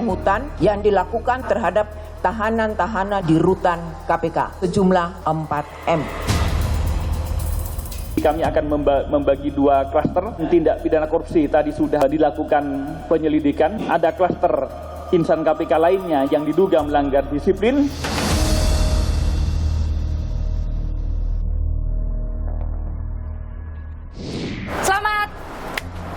hutan yang dilakukan terhadap tahanan-tahanan di rutan KPK sejumlah 4M. Kami akan membagi dua klaster tindak pidana korupsi. Tadi sudah dilakukan penyelidikan. Ada klaster insan KPK lainnya yang diduga melanggar disiplin. Selamat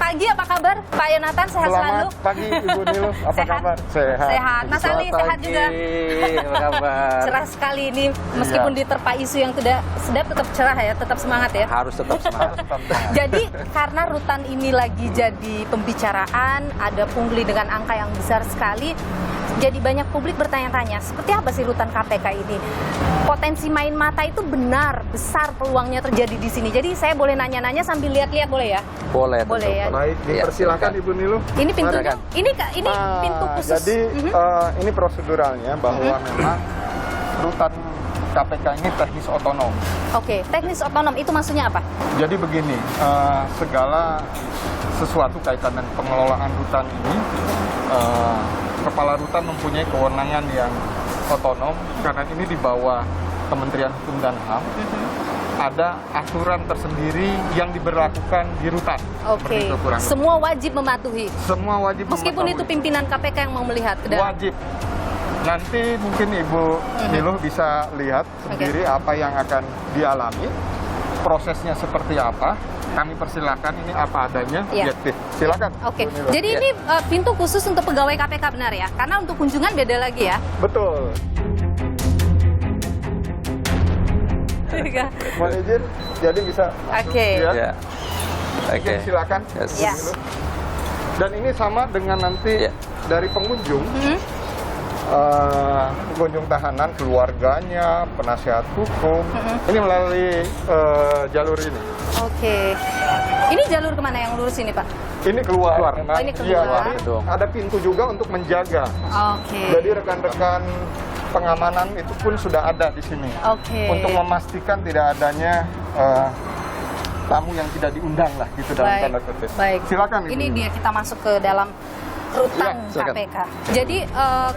pagi, apa kabar Pak Yonatan? Sehat selalu? Selamat pagi Ibu Nilo, apa kabar? Sehat. Mas Ali sehat juga. Apa kabar? Cerah sekali ini, meskipun diterpa isu yang tidak sedap, tetap cerah ya, tetap semangat ya. Harus tetap semangat. Jadi karena rutan ini lagi jadi pembicaraan, ada pungli dengan angka yang besar sekali, jadi banyak publik bertanya-tanya, seperti apa sih rutan KPK ini? Potensi main mata itu benar, besar peluangnya terjadi di sini. Jadi saya boleh nanya-nanya sambil lihat-lihat, boleh ya? Boleh. Boleh ya. Baik, dipersilakan Ibu Nilo. Ini pintunya, ini pintu khusus. Jadi ini proseduralnya bahwa memang rutan KPK ini teknis otonom. Oke, teknis otonom itu maksudnya apa? Jadi begini, segala sesuatu kaitan dengan pengelolaan rutan ini, Kepala Rutan mempunyai kewenangan yang otonom karena ini di bawah Kementerian Hukum dan HAM. Ada aturan tersendiri yang diberlakukan di rutan. Oke, semua wajib mematuhi. Semua wajib meskipun mematuhi. Itu pimpinan KPK yang mau melihat ke dalam. Wajib. Nanti mungkin Ibu Niluh bisa lihat sendiri apa yang akan dialami, prosesnya seperti apa. Kami persilakan, ini apa adanya, objektif. Silakan. Oke. Jadi ini pintu khusus untuk pegawai KPK, benar ya? Karena untuk kunjungan beda lagi ya? Betul. Mohon izin, jadi bisa masuk. Oke. Ya. Oke. Silakan. Yes. Dan ini sama dengan nanti dari pengunjung. Pengunjung tahanan, keluarganya, penasihat hukum, ini melalui jalur ini. Oke. Ini jalur kemana yang lurus ini, Pak? Ini keluar. Oh, ini keluar. Jadi ada pintu juga untuk menjaga. Oke. Jadi rekan-rekan pengamanan itu pun sudah ada di sini. Oke. Untuk memastikan tidak adanya tamu yang tidak diundang lah gitu dalam tanda kutip. Baik. Silakan. Ini dia kita masuk ke dalam rutan KPK. Jadi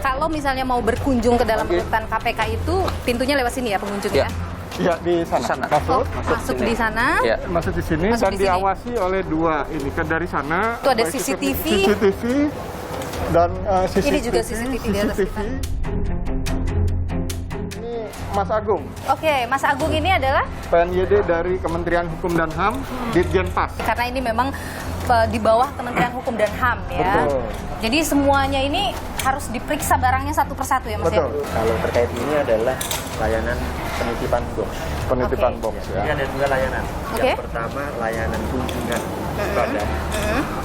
kalau misalnya mau berkunjung ke dalam rutan KPK itu pintunya lewat sini ya pengunjungnya? Iya, di sana. Masuk di sana. Masuk di sini dan diawasi oleh dua ini kan dari sana. Itu ada CCTV. Dan CCTV. Ini juga CCTV di atas kita. Ini Mas Agung. Oke, Mas Agung ini adalah PNYD dari Kementerian Hukum dan HAM, Ditjen Pas. Karena ini memang di bawah Kementerian Hukum dan HAM ya. Betul. Jadi semuanya ini harus diperiksa barangnya satu persatu ya Mas ya? Kalau terkait ini adalah layanan penitipan box. Penitipan box ya. Ini ada dua layanan. Yang pertama layanan kunjungan badan.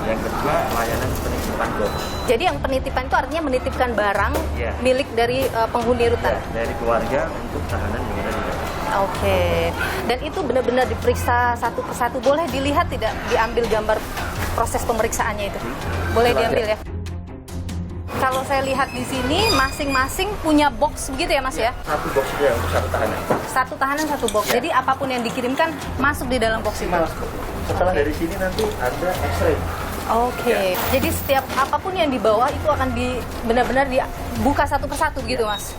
Yang kedua layanan penitipan box. Jadi yang penitipan itu artinya menitipkan barang milik dari penghuni rutan? Dari keluarga untuk tahanan yang ada di dalam. Oke. Dan itu benar-benar diperiksa satu persatu. Boleh dilihat tidak, diambil gambar proses pemeriksaannya itu? Boleh diambil ya? Kalau saya lihat di sini, masing-masing punya box begitu ya Mas ya? Satu box dia untuk satu tahanan. Satu tahanan, satu box. Jadi apapun yang dikirimkan masuk di dalam box itu? Masuk. Setelah dari sini nanti ada X-ray. Oke. Jadi setiap apapun yang dibawa itu akan benar-benar dibuka satu persatu gitu Mas?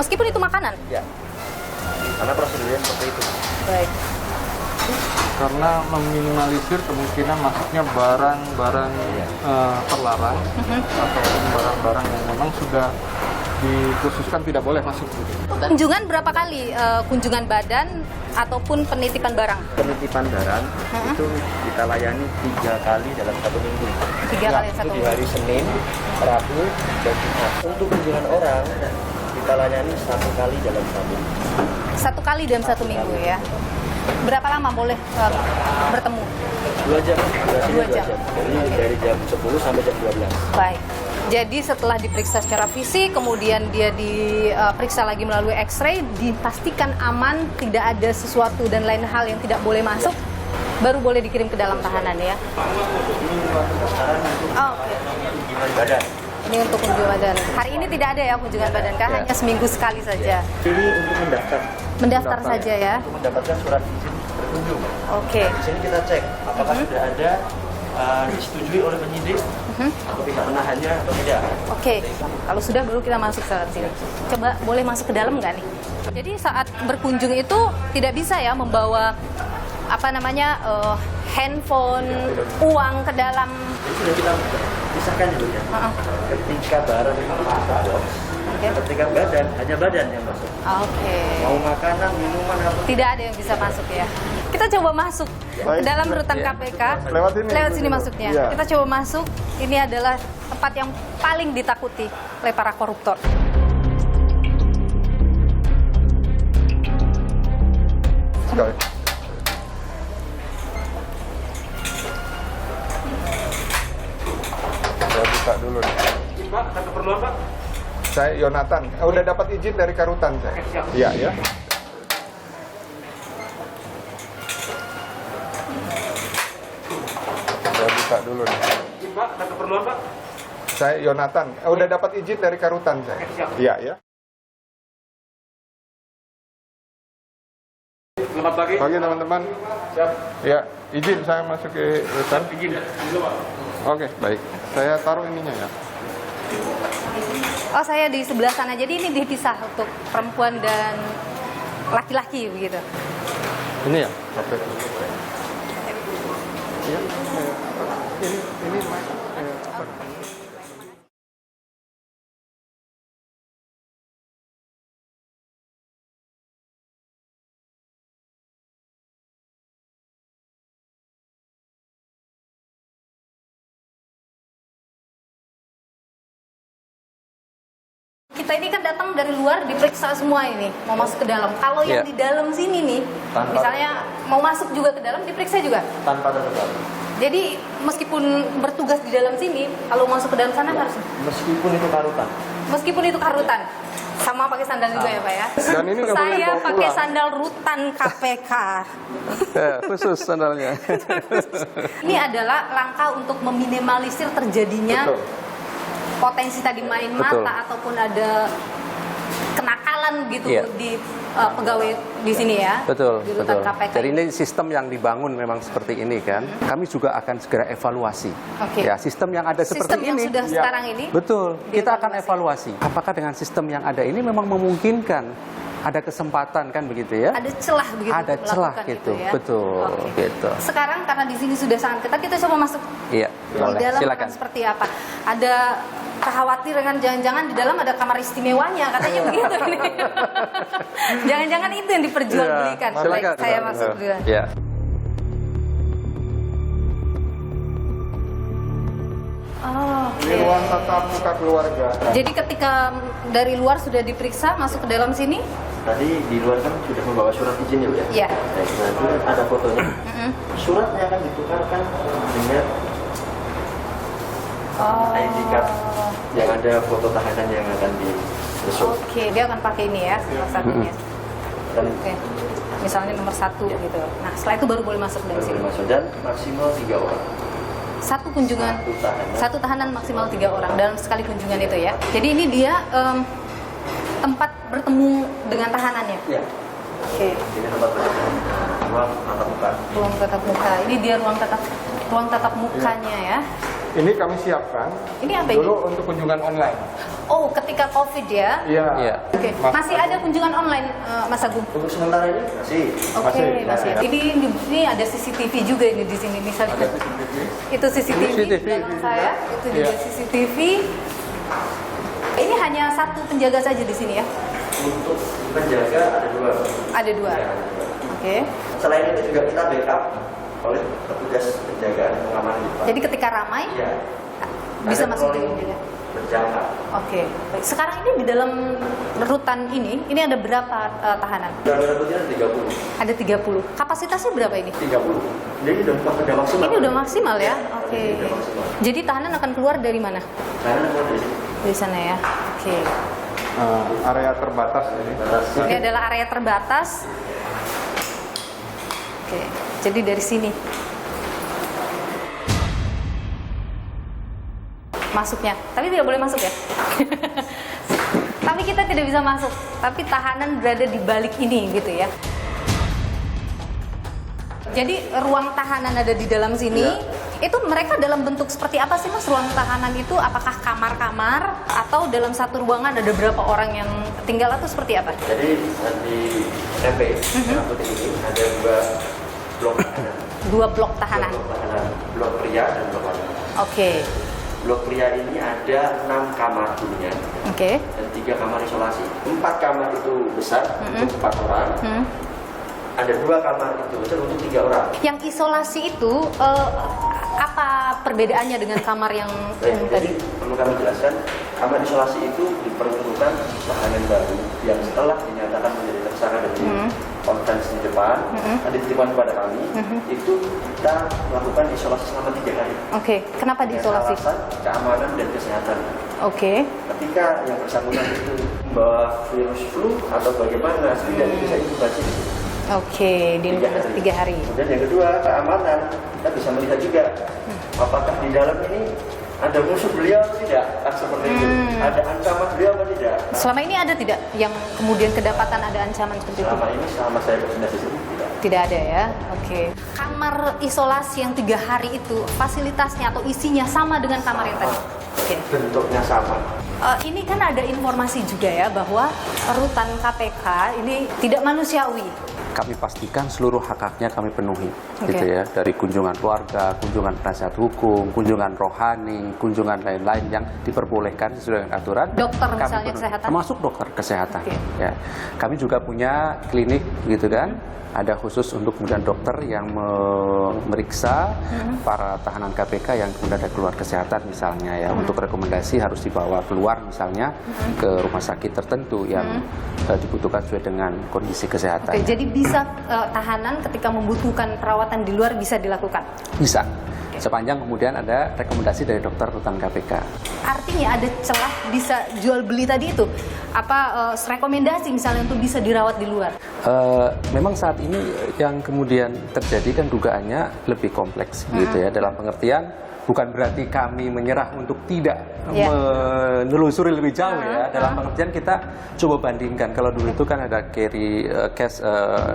Meskipun itu makanan? Ya. Karena prosedurnya seperti itu. Baik. Karena meminimalisir kemungkinan masuknya barang-barang terlarang atau barang-barang yang memang sudah dikhususkan tidak boleh masuk. Kunjungan berapa kali? Kunjungan badan ataupun penitipan barang? Penitipan barang itu kita layani 3 kali dalam 1 minggu. 3 kali satu minggu. Di minggu. hari Senin, Rabu, dan Jumat. Untuk kunjungan orang kita layani 1 kali dalam 1 minggu. 1 kali dalam 1 minggu ya. Berapa lama boleh bertemu? 2 jam. 2 jam. Jadi dari jam 10 sampai jam 12. Baik. Jadi setelah diperiksa secara fisik, kemudian dia diperiksa lagi melalui X-ray, dipastikan aman, tidak ada sesuatu dan lain hal yang tidak boleh masuk, baru boleh dikirim ke dalam tahanan ya. Oh, Kunjungan badan. ini untuk kunjungan badan. Hari ini tidak ada ya kunjungan badan, kan? Hanya seminggu sekali saja. Ini untuk mendaftar. Mendaftar saja ya. Untuk mendapatkan surat izin berkunjung. Oke. Di sini kita cek apakah sudah ada disetujui oleh penyidik atau pihak penahannya atau tidak. Oke, kalau sudah baru kita masuk ke sini. Coba boleh masuk ke dalam nggak nih? Jadi saat berkunjung itu tidak bisa ya membawa handphone, uang ke dalam. Itu sudah kita pisahkan dulu ya. Ketika barang itu masuk, ketika badan, hanya badan yang masuk. Oke. Mau makanan, minuman, apa. Tidak ada yang bisa masuk ya. Kita coba masuk ke dalam rutan KPK. Lewat sini masuknya. Iya. Kita coba masuk. Ini adalah tempat yang paling ditakuti oleh para koruptor. Sekali. Saya buka dulu nih. Pak, ada keperluan Pak? Saya Yonatan. Udah dapat izin dari Karutan saya. Iya, ya. Saya buka dulu nih. Pak, ada keperluan Pak? Saya Yonatan. Udah dapat izin dari Karutan saya. Iya, ya. Selamat pagi. Pagi teman-teman. Siap. Ya, izin saya masuk ke rutan. Izin dulu Pak. Oke, baik. Saya taruh ininya ya. Oh, saya di sebelah sana. Jadi ini dipisah untuk perempuan dan laki-laki begitu. Ini ya, HP. Ya, ini mic. Kita ini kan datang dari luar diperiksa semua ini, mau masuk ke dalam. Kalau yang di dalam sini nih, misalnya mau masuk juga ke dalam diperiksa juga. Tanpa terdebat. Jadi meskipun bertugas di dalam sini, kalau masuk ke dalam sana harus. Meskipun itu Karutan. Meskipun itu karutan, sama pakai sandal juga ya Pak ya. Dan ini nggak boleh Saya dibawa pakai pulang. sandal rutan KPK. Ya, khusus sandalnya. Ini adalah langkah untuk meminimalisir terjadinya Betul. potensi tadi main Betul. mata ataupun ada kenakalan gitu Iya. di pegawai di sini ya. Betul, Di rutan betul. KPK. Jadi ini sistem yang dibangun memang seperti ini kan. Kami juga akan segera evaluasi. Oke. Ya, sistem yang ada seperti sistem yang ini. sudah Ya. sekarang ini. Betul. Kita akan dievaluasi. evaluasi. Apakah dengan sistem yang ada ini memang memungkinkan ada kesempatan kan begitu ya? Ada celah begitu Ada untuk celah melakukan gitu. itu ya. Betul, Oke. gitu. Sekarang karena di sini sudah sangat ketat, kita coba masuk Iya, di boleh. dalam Silakan. akan seperti apa. Ada kekhawatiran jangan-jangan di dalam ada kamar istimewanya katanya begitu ini. Jangan-jangan itu yang diperjualbelikan. Ya, Baik, silakan. saya masuk dulu. Ya. Oh, oke. Ini ruang tatap muka keluarga. Jadi ketika dari luar sudah diperiksa masuk ke dalam sini? Tadi di luar kan sudah membawa surat izin ya Bu ya? Iya. Baik, nanti ada fotonya. Suratnya akan ditukarkan dengan ID card yang ada foto tahanan yang akan diresuk. Oke, dia akan pakai ini ya salah satunya. Dan Oke. Misalnya nomor 1 gitu. Nah, setelah itu baru boleh masuk dari baru sini. boleh masuk dan maksimal 3 orang. Satu kunjungan, Satu tahanan. maksimal 3 orang dalam sekali kunjungan itu ya. Jadi ini dia tempat bertemu dengan tahanannya. Iya. Oke. Ini tempat ruang tatap muka. Ruang tatap muka. Ini dia ruang tatap mukanya ya. Ini kami siapkan Ini apa ini? dulu untuk kunjungan online. Oh, ketika COVID ya. Iya. Iya. Oke. Masih ada kunjungan online, Mas Agung? Untuk sementara ini masih. Oke, Masih. masih. Ini ada CCTV juga ini di sini misalnya. Itu CCTV di belakang saya, itu juga CCTV. Ini hanya satu penjaga saja di sini ya? Untuk penjaga ada 2. Ada 2. Oke. Selain itu juga kita backup oleh petugas penjagaan pengamanan di depan. Jadi ketika ramai Iya. bisa Ada masuk troli juga. berjangka. Oke. Baik. Sekarang ini di dalam rutan ini ada berapa tahanan? Dan rambutnya 30. Ada 30. Kapasitasnya berapa ini? 30. Jadi udah maksimal. Ini udah maksimal ya? Oke. Udah maksimal. Jadi tahanan akan keluar dari mana? Karena keluar dari sini. Dari sana ya. Oke. Area terbatas ini. Ini adalah area terbatas. Oke. Jadi dari sini masuknya, tapi tidak boleh masuk ya. Tapi kita tidak bisa masuk. Tapi tahanan berada di balik ini gitu ya. Jadi ruang tahanan ada di dalam sini. Itu mereka dalam bentuk seperti apa sih Mas? Ruang tahanan itu apakah kamar-kamar atau dalam satu ruangan ada berapa orang yang tinggal atau seperti apa? Jadi di SMP Putih ini ada 2 blok tahanan. 2 blok tahanan. Blok pria dan blok wanita. Oke. Blok pria ini ada 6 kamar dulunya Oke. dan 3 kamar isolasi. 4 kamar itu besar untuk 4 orang. Ada 2 kamar itu besar untuk 3 orang. Yang isolasi itu apa perbedaannya dengan kamar yang Baik, tadi? jadi perlu kami jelaskan, kamar isolasi itu diperuntukkan tahanan baru yang setelah dinyatakan menjadi tersangka dari konferensi di depan, dititipkan kepada kami, itu kita melakukan isolasi selama 3 hari. Oke. Kenapa Dengan diisolasi? alasan keamanan dan kesehatan. Oke. Ketika yang bersangkutan itu membawa virus flu atau bagaimana, setidaknya bisa inkubasi. Oke, di 3 hari. Kemudian yang kedua, keamanan. Kita bisa melihat juga apakah di dalam ini ada musuh beliau atau tidak, seperti itu. Ada ancaman beliau atau tidak. Selama ini ada tidak yang kemudian kedapatan ada ancaman seperti itu? Selama ini selama saya bertindak di sini tidak. Tidak ada ya. Oke. Kamar isolasi yang 3 hari itu fasilitasnya atau isinya sama dengan kamar yang tadi. Oke. Bentuknya sama. Ini kan ada informasi juga ya bahwa rutan KPK ini tidak manusiawi. Kami pastikan seluruh hak-haknya kami penuhi, Oke. gitu ya, dari kunjungan keluarga, kunjungan penasihat hukum, kunjungan rohani, kunjungan lain-lain yang diperbolehkan sesuai dengan aturan. Dokter Kami misalnya penuhi. kesehatan? Termasuk dokter kesehatan. Oke. Ya, kami juga punya klinik, gitu kan. Ada khusus untuk kemudian dokter yang memeriksa para tahanan KPK yang kemudian ada keluar kesehatan misalnya ya, untuk rekomendasi harus dibawa keluar misalnya ke rumah sakit tertentu yang dibutuhkan sesuai dengan kondisi kesehatan. Oke, jadi bisa tahanan ketika membutuhkan perawatan di luar bisa dilakukan. Bisa, sepanjang kemudian ada rekomendasi dari dokter rutan KPK. Artinya ada celah bisa jual beli tadi itu apa rekomendasi misalnya untuk bisa dirawat di luar. Memang saat ini yang kemudian terjadi kan dugaannya lebih kompleks gitu ya, dalam pengertian bukan berarti kami menyerah untuk tidak menelusuri lebih jauh ya, dalam pengertian kita coba bandingkan. Kalau dulu itu kan ada carry cash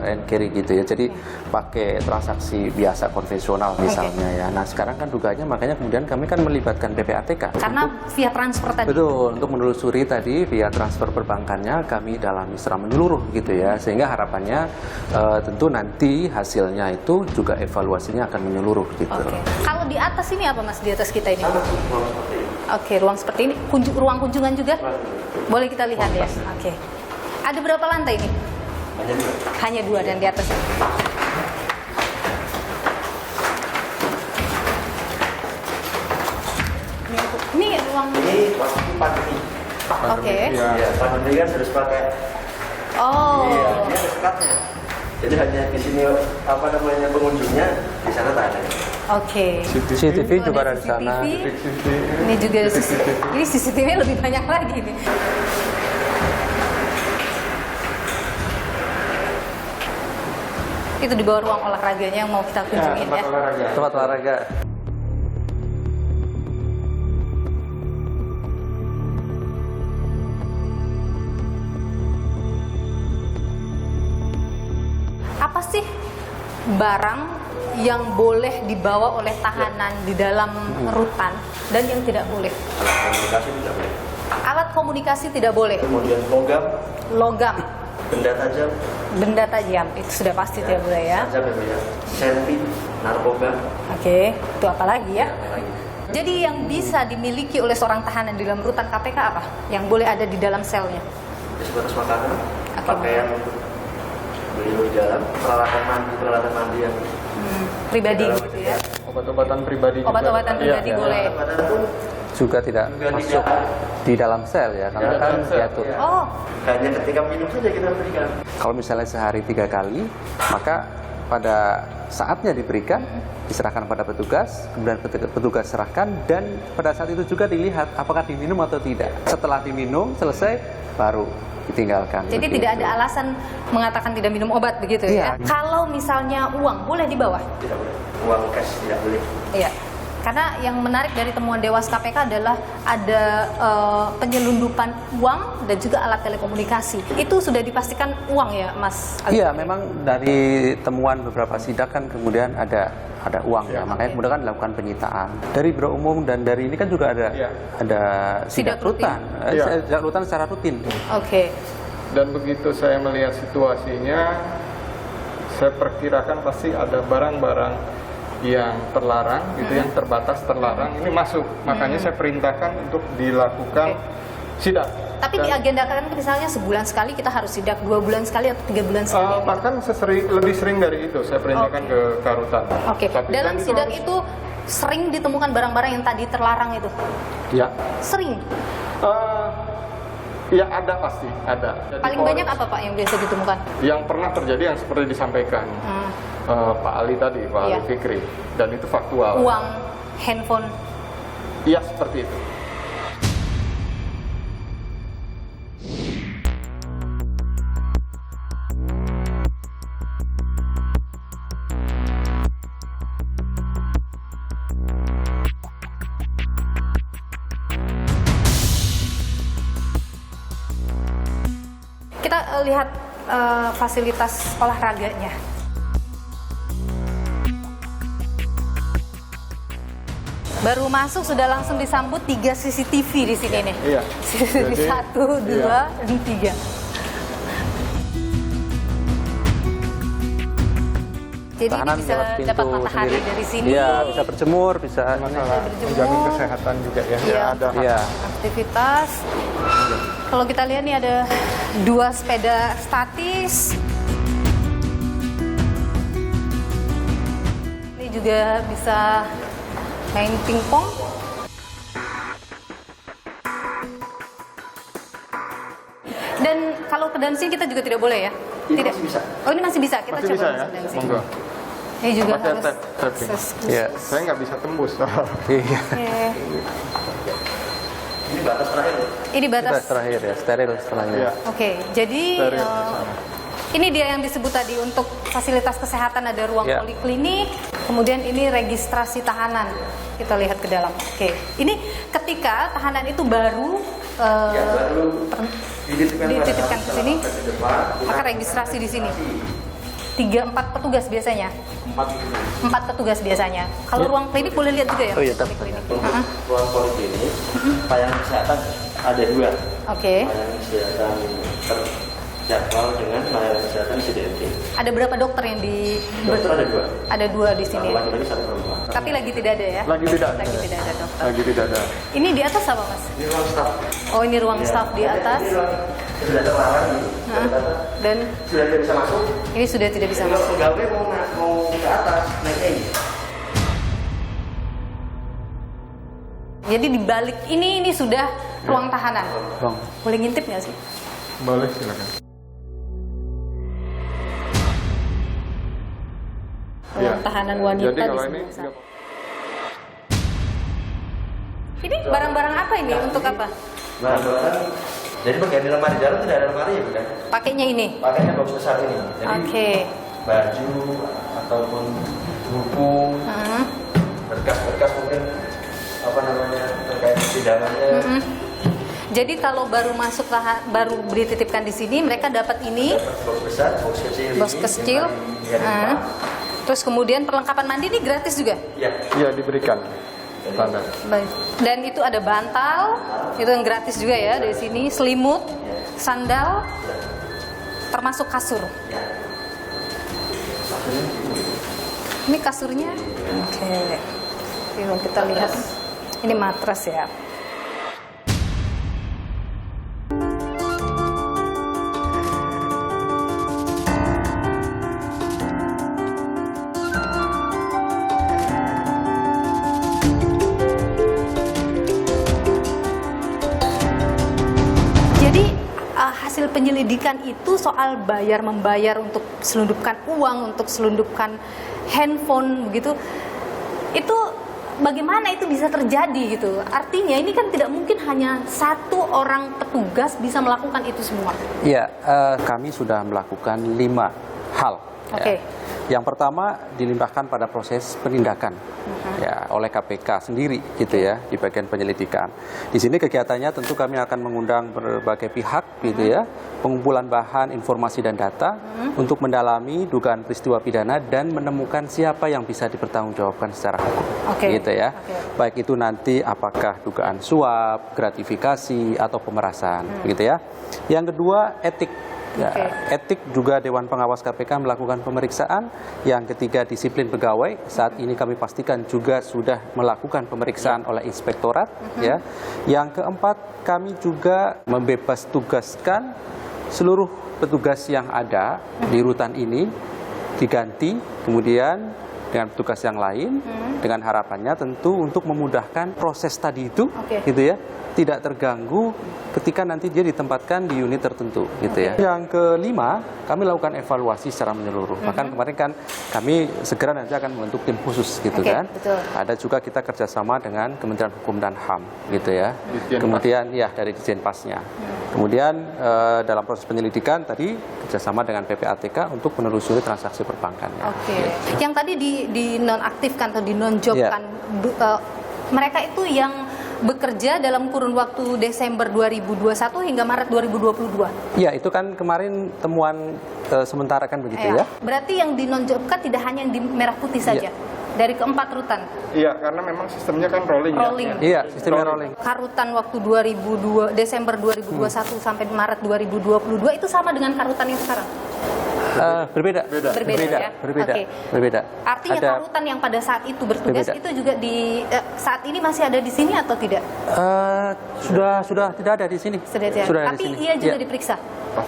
and carry gitu ya, jadi pakai transaksi biasa konvensional misalnya ya. Nah sekarang kan dugaannya, makanya kemudian kami kan melibatkan PPATK Karena untuk, via transfer tadi. betul, untuk menelusuri tadi via transfer perbankannya kami dalami secara menyeluruh gitu ya, sehingga harapannya tentu nanti hasilnya itu juga evaluasinya akan menyeluruh gitu. Oke. Kalau di atas ini apa Mas, di atas kita ini? Sama ruang seperti ini. Oke, ruang seperti ini. Ruang kunjungan juga? Boleh kita lihat ya? Oke. Ada berapa lantai ini? Hanya 2. Hanya 2 dan di atas. Ini ruang. Ini waktu pandemi. Oke. Ya, pandemi kan harus pakai. Oh. Iya, dia ada sekatnya. Jadi hanya di sini apa namanya pengunjungnya, di sana tak ada. Oke. CCTV juga ada di sana. CCTV. Ini juga ini CCTV lebih banyak lagi nih. Itu di bawah ruang olahraganya yang mau kita kunjungin ya. Tempat olahraga. Apa sih barang yang boleh dibawa oleh tahanan di dalam rutan dan yang tidak boleh? Alat komunikasi tidak boleh. Alat komunikasi tidak boleh. Kemudian logam, Logam, benda tajam, benda tajam itu sudah pasti tidak boleh ya. tajam ya, senpi, narkoba, Oke, itu apa lagi ya? apa lagi. Jadi yang bisa dimiliki oleh seorang tahanan di dalam rutan KPK apa? Yang boleh ada di dalam selnya? Ya, sebatas makanan, Oke. pakaian untuk beliau di dalam, peralatan mandi yang Pribadi dalam gitu ya. Obat-obatan pribadi juga. Obat-obatan pribadi Iya. boleh. badan pun Juga tidak Juga masuk tidak. di dalam sel ya, karena Tidak kan dalam sel, diatur. ya. Oh, hanya ketika minum saja kita berikan. Kalau misalnya sehari 3 kali, maka pada saatnya diberikan, diserahkan pada petugas, kemudian petugas serahkan, dan pada saat itu juga dilihat apakah diminum atau tidak. Setelah diminum, selesai, baru ditinggalkan. jadi Begitu. tidak ada alasan mengatakan tidak minum obat begitu ya? Iya. Kalau misalnya uang boleh dibawa? Tidak boleh. Uang cash tidak boleh. Iya. Karena yang menarik dari temuan Dewas KPK adalah ada penyelundupan uang dan juga alat telekomunikasi. Itu sudah dipastikan uang ya, Mas? Iya, memang dari temuan beberapa sidak kan kemudian ada uang ya, makanya kemudian kan dilakukan penyitaan. Dari Biro Umum dan dari ini kan juga ada sidak rutan, sidak rutan secara rutin. Oke. Dan begitu saya melihat situasinya, saya perkirakan pasti ada barang-barang yang terlarang, gitu, yang terbatas terlarang, ini masuk. Makanya saya perintahkan untuk dilakukan sidak. Tapi diagendakan misalnya sebulan sekali kita harus sidak, 2 bulan sekali atau 3 bulan sekali? Bahkan lebih sering dari itu saya perintahkan ke Karutan. Oke. Dalam sidak itu sering ditemukan barang-barang yang tadi terlarang itu? Ya. Sering? Ya ada, pasti ada. Jadi Paling banyak apa Pak yang biasa ditemukan? Yang pernah terjadi yang seperti disampaikan Pak Ali tadi, Pak Ali Fikri, dan itu faktual. Uang, handphone? Iya, seperti itu. Kita lihat fasilitas olahraganya. Baru masuk sudah langsung disambut 3 CCTV di sini nih. Iya. CCTV 1, 2, dan 3. Jadi Tahanan ini bisa lewat pintu dapat matahari sendiri. dari sini. Iya, bisa berjemur, bisa Masalah menjamin kesehatan juga ya. Iya. Ada Iya. Aktivitas. Kalau kita lihat nih ada 2 sepeda statis. Ini juga bisa main pingpong. Dan kalau ke dancing kita juga tidak boleh ya? Ini Tidak. masih bisa. Oh, ini masih bisa. Kita masih coba bisa ya? masuk dancing. Monggo. Ini juga Pakai harus tapping. akses Iya. khusus. Saya nggak bisa tembus. Iya. Oke. Ini batas terakhir loh. Ini batas. Kita terakhir ya, steril setelahnya. Iya. Oke, jadi Dari sana. ini dia yang disebut tadi untuk fasilitas kesehatan ada ruang Ya. poliklinik, kemudian ini registrasi tahanan. Kita lihat ke dalam. Oke, ini ketika tahanan itu baru Baru dititipkan ke sini, ke depan. maka registrasi di sini. 3-4 petugas biasanya. 4 petugas biasanya. Kalau ruang klinik boleh lihat juga ya? Oh iya, Poliklinik. Untuk ruang poliklinik, pelayanan kesehatan ada 2. Oke. Pelayanan kesehatan terjadwal dengan pelayanan kesehatan CDMT. Ada berapa dokter yang di? Dokter ada 2. Ada 2 di sini. Satu laki-laki, 1 perempuan. Tapi lagi tidak ada ya? Lagi tidak ada. Lagi tidak ada dokter. Lagi tidak ada. Ini di atas apa mas? Ini ruang staff. Oh ini ruang staff di atas. Ini ruang sudah terlarang ini. Dan Sudah tidak bisa masuk. ini sudah tidak bisa Kalau masuk. pegawai mau ke atas naik ini. Jadi di balik ini sudah ruang tahanan. Bang. Boleh ngintip nggak sih? Boleh, silakan. Ruang tahanan wanita Jadi di kalau sini. ini Ini barang-barang apa ini? Untuk apa? Barang-barang. Jadi bagian di lemari dalam tidak ada lemari ya bukan? Pakainya ini. Pakainya box besar ini. Jadi Oke. baju ataupun buku, berkas-berkas mungkin apa namanya terkait persidangannya. Jadi kalau baru masuk baru dititipkan di sini, mereka dapat ini Box besar, box kecil. box ini, kecil. yang paling depan. Terus kemudian perlengkapan mandi ini gratis juga. Ya. Iya, diberikan standar. Baik. Dan itu ada bantal, itu yang gratis juga ya dari sini, selimut, sandal, termasuk kasur. Ini kasurnya. Oke. Yuk kita lihat. Ini matras ya. Jadi hasil penyelidikan itu soal bayar-membayar untuk selundupkan uang, untuk selundupkan handphone begitu. Itu bagaimana itu bisa terjadi gitu? Artinya ini kan tidak mungkin hanya satu orang petugas bisa melakukan itu semua. Iya, kami sudah melakukan 5 hal. Oke. Ya. Yang pertama dilimpahkan pada proses penindakan ya oleh KPK sendiri gitu ya di bagian penyelidikan. Di sini kegiatannya tentu kami akan mengundang berbagai pihak gitu ya, pengumpulan bahan, informasi dan data untuk mendalami dugaan peristiwa pidana dan menemukan siapa yang bisa dipertanggungjawabkan secara hukum. Gitu ya. Baik itu nanti apakah dugaan suap, gratifikasi atau pemerasan gitu ya. Yang kedua etik. Ya, etik juga Dewan Pengawas KPK melakukan pemeriksaan. Yang ketiga disiplin pegawai. Saat ini kami pastikan juga sudah melakukan pemeriksaan oleh inspektorat. Ya. Yang keempat kami juga membebas tugaskan seluruh petugas yang ada di rutan ini diganti kemudian dengan petugas yang lain dengan harapannya tentu untuk memudahkan proses tadi itu gitu ya, tidak terganggu ketika nanti dia ditempatkan di unit tertentu gitu ya. Yang kelima, kami lakukan evaluasi secara menyeluruh. Bahkan kemarin kan kami segera nanti akan membentuk tim khusus gitu kan. Betul. Ada juga kita kerjasama dengan Kementerian Hukum dan HAM gitu ya. Kemudian ya dari Ditjenpasnya. Kemudian dalam proses penyelidikan tadi kerjasama dengan PPATK untuk menelusuri transaksi perbankannya. Gitu. Yang tadi dinonaktifkan atau dinonjobkan mereka itu yang bekerja dalam kurun waktu Desember 2021 hingga Maret 2022. Iya, itu kan kemarin temuan sementara kan begitu ya. Berarti yang dinonjobkan tidak hanya yang di merah putih saja. Dari keempat rutan. Iya, karena memang sistemnya kan rolling. Iya, sistemnya rolling. Karutan waktu Desember 2021 sampai Maret 2022 itu sama dengan karutan yang sekarang? Berbeda. Ya? Berbeda. Artinya karutan yang pada saat itu bertugas itu juga di saat ini masih ada di sini atau tidak? Sudah tidak ada di sini. Tapi ia juga diperiksa?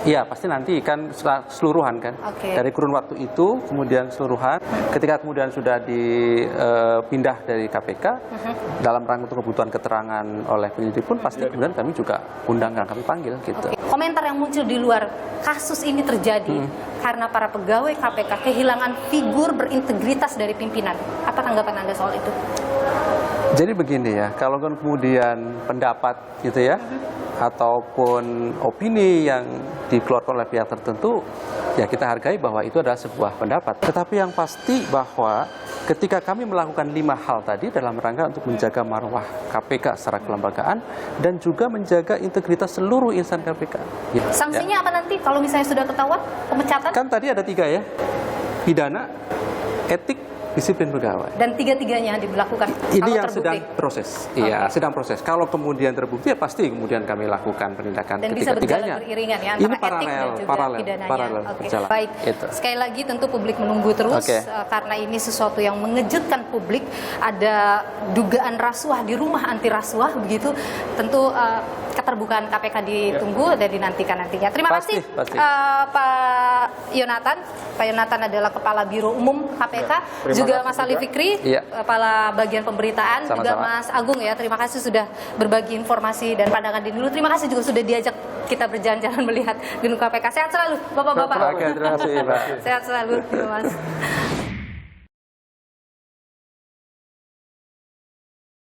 Iya, pasti nanti kan keseluruhan kan. Dari kurun waktu itu kemudian keseluruhan. Ketika kemudian sudah dipindah dari KPK dalam rangka untuk kebutuhan keterangan oleh penyidik pun pasti kemudian kami juga undang, kami panggil gitu. Komentar yang muncul di luar kasus ini terjadi karena para pegawai KPK kehilangan figur berintegritas dari pimpinan. Apa tanggapan Anda soal itu? Jadi begini ya, kalau kemudian pendapat gitu ya, ataupun opini yang dikeluarkan oleh pihak tertentu, ya kita hargai bahwa itu adalah sebuah pendapat. Tetapi yang pasti bahwa ketika kami melakukan 5 hal tadi dalam rangka untuk menjaga marwah KPK secara kelembagaan dan juga menjaga integritas seluruh insan KPK. Gitu, sanksinya apa nanti kalau misalnya sudah ketahuan pemecatan? Kan tadi ada 3 ya, pidana, etik, disiplin pegawai. Dan 3-tiganya dilakukan. Ini yang sedang proses. Iya, sedang proses. Kalau kemudian terbukti ya pasti kemudian kami lakukan penindakan dan bisa berjalan beriringan ya antara ini etik dan juga pidananya. Berjalan. Baik. Itu. Sekali lagi tentu publik menunggu terus karena ini sesuatu yang mengejutkan publik. Ada dugaan rasuah di rumah anti rasuah begitu. Tentu keterbukaan KPK ditunggu dan dinantikan nantinya. Terima kasih Pak Yonatan. Pak Yonatan adalah Kepala Biro Umum KPK. Juga Mas Ali Fikri, Kepala Bagian Pemberitaan. Sama-sama. Juga Mas Agung ya. Terima kasih sudah berbagi informasi dan pandangan di dulu. Terima kasih juga sudah diajak kita berjalan-jalan melihat gedung KPK. Sehat selalu Bapak-bapak. Oke, terima kasih Pak. Sehat selalu, Mas.